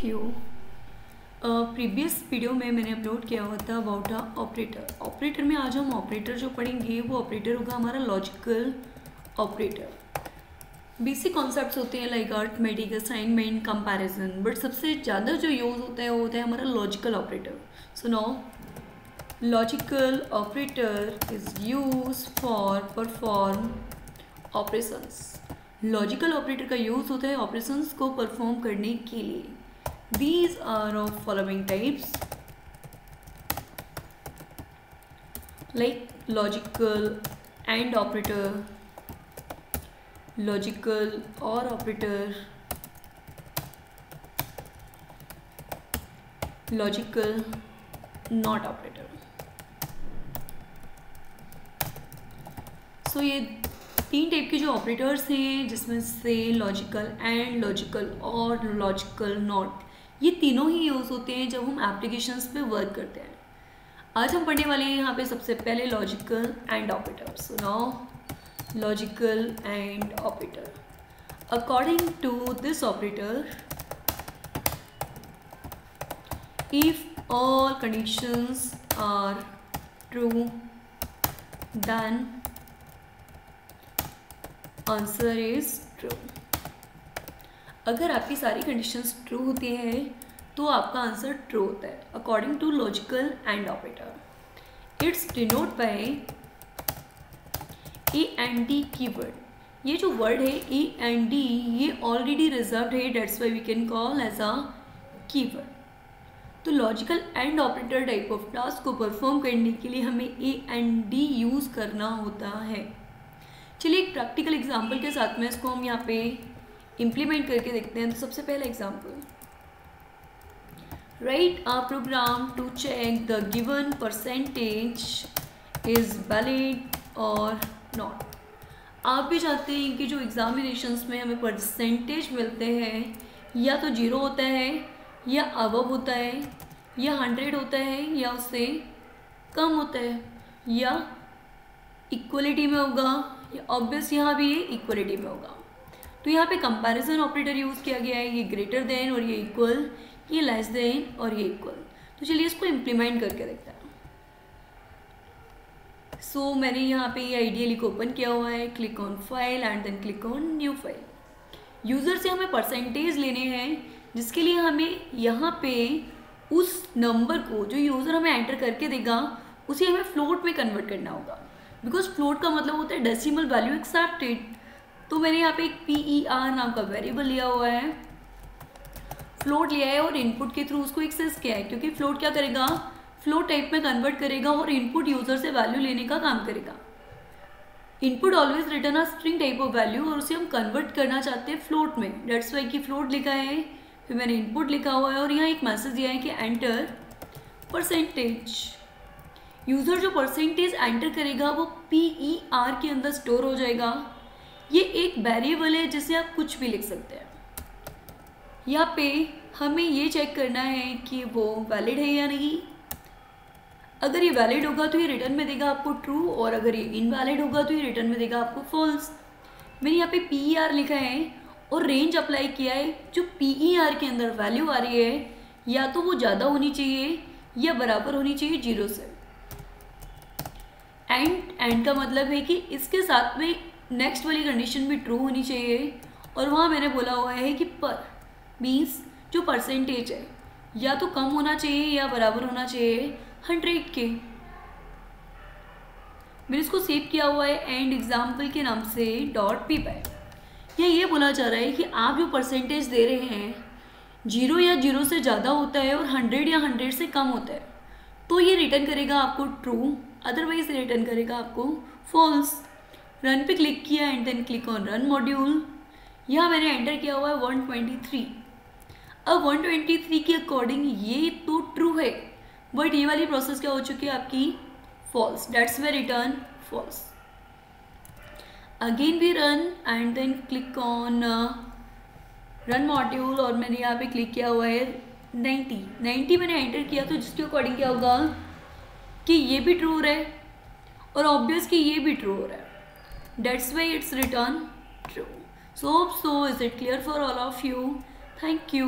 You. Previous video में मैंने upload किया हुआ था अबाउट अ ऑपरेटर। ऑपरेटर में आज हम ऑपरेटर जो पढ़ेंगे वो ऑपरेटर होगा हमारा लॉजिकल ऑपरेटर। बेसिक कॉन्सेप्ट्स होते हैं like arithmetic, assignment, comparison, but सबसे ज़्यादा जो यूज़ होता है वो होता है हमारा logical operator. So now logical operator is use for perform operations. Logical operator का यूज़ होता है ऑपरेशंस को परफॉर्म करने के लिए। These are of following types like logical AND operator, logical OR operator, logical NOT operator. So ये तीन type के जो ऑपरेटर्स हैं जिसमें से लॉजिकल एंड, लॉजिकल और लॉजिकल नॉट, ये तीनों ही यूज़ होते हैं जब हम एप्लीकेशंस पे वर्क करते हैं। आज हम पढ़ने वाले हैं यहाँ पे सबसे पहले logical and operator. So now logical and operator. According to this operator, if all conditions are true then answer is true. अगर आपकी सारी कंडीशंस ट्रू होती हैं तो आपका आंसर ट्रू होता है according to logical and operator. It's denote by A N D keyword. ये जो वर्ड है ए एंड डी ये ऑलरेडी रिजर्व्ड है, that's why we can call as a keyword. तो logical and operator type of task को perform करने के लिए हमें ए एंड डी यूज़ करना होता है। चलिए एक प्रैक्टिकल एग्जाम्पल के साथ में इसको हम यहाँ पे इम्प्लीमेंट करके देखते हैं। तो सबसे पहला example, write a program to check the given percentage is valid और नॉट। आप भी चाहते हैं कि जो एग्जामिनेशंस में हमें परसेंटेज मिलते हैं या तो 0 होता है या अबव होता है या 100 होता है या उससे कम होता है या इक्वलिटी में होगा, या ऑब्वियस यहाँ भी ये इक्वलिटी में होगा। तो यहाँ पे कंपैरिजन ऑपरेटर यूज़ किया गया है, ये ग्रेटर देन और ये इक्वल, ये लेस देन और ये इक्वल। तो चलिए इसको इम्प्लीमेंट करके देखते हैं। सो मैंने यहाँ पे ये आइडियली को ओपन किया हुआ है, click on file and then click on new file. User से हमें परसेंटेज लेने हैं जिसके लिए हमें यहाँ पे उस नंबर को जो यूज़र हमें एंटर करके देगा उसे हमें फ्लोट में कन्वर्ट करना होगा, बिकॉज फ्लोट का मतलब होता है डेसिमल वैल्यू एक्सेप्टेड। तो मैंने यहाँ पे एक PER नाम का वेरिएबल लिया हुआ है, फ्लोट लिया है और इनपुट के थ्रू उसको एक्सेस किया है, क्योंकि फ्लोट क्या करेगा, फ्लोट टाइप में कन्वर्ट करेगा और इनपुट यूजर से वैल्यू लेने का काम करेगा। Input always return a string type of value और उसे हम कन्वर्ट करना चाहते हैं फ्लोट में, डेट्स वाई की फ्लोट लिखा है, फिर मैंने इनपुट लिखा हुआ है और यहाँ एक मैसेज दिया है कि एंटर परसेंटेज। यूजर जो परसेंटेज एंटर करेगा वो PER के अंदर स्टोर हो जाएगा। ये एक वेरिएबल है जिसे आप कुछ भी लिख सकते हैं। यहाँ पे हमें ये चेक करना है कि वो वैलिड है या नहीं। अगर ये वैलिड होगा तो ये रिटर्न में देगा आपको ट्रू, और अगर ये इनवैलिड होगा तो ये रिटर्न में देगा आपको फॉल्स। मैंने यहाँ पे PER लिखा है और रेंज अप्लाई किया है। जो PER के अंदर वैल्यू आ रही है या तो वो ज़्यादा होनी चाहिए या बराबर होनी चाहिए 0 से। एंड का मतलब है कि इसके साथ में नेक्स्ट वाली कंडीशन भी ट्रू होनी चाहिए, और वहाँ मैंने बोला हुआ है कि पर मीन्स जो परसेंटेज है या तो कम होना चाहिए या बराबर होना चाहिए 100 के। मैंने इसको सेव किया हुआ है एंड एग्जाम्पल के नाम से .py। ये बोला जा रहा है कि आप जो परसेंटेज दे रहे हैं 0 या 0 से ज़्यादा होता है और 100 या 100 से कम होता है तो ये रिटर्न करेगा आपको ट्रू, अदरवाइज रिटर्न करेगा आपको फॉल्स। रन पे क्लिक किया and then click on run module. यहाँ मैंने एंटर किया हुआ है 123। अब 123 के अकॉर्डिंग ये तो ट्रू है, बट ये वाली प्रोसेस क्या हो चुकी है आपकी false, that's why return false. Again we run and then click on run module और मैंने यहाँ पे क्लिक किया हुआ है 90 मैंने एंटर किया, तो जिसके अकॉर्डिंग क्या होगा कि ये भी ट्रू हो रहा है और ऑब्वियस कि ये भी ट्रू हो रहा है, that's why it's returned true. So is it clear for all of you? Thank you.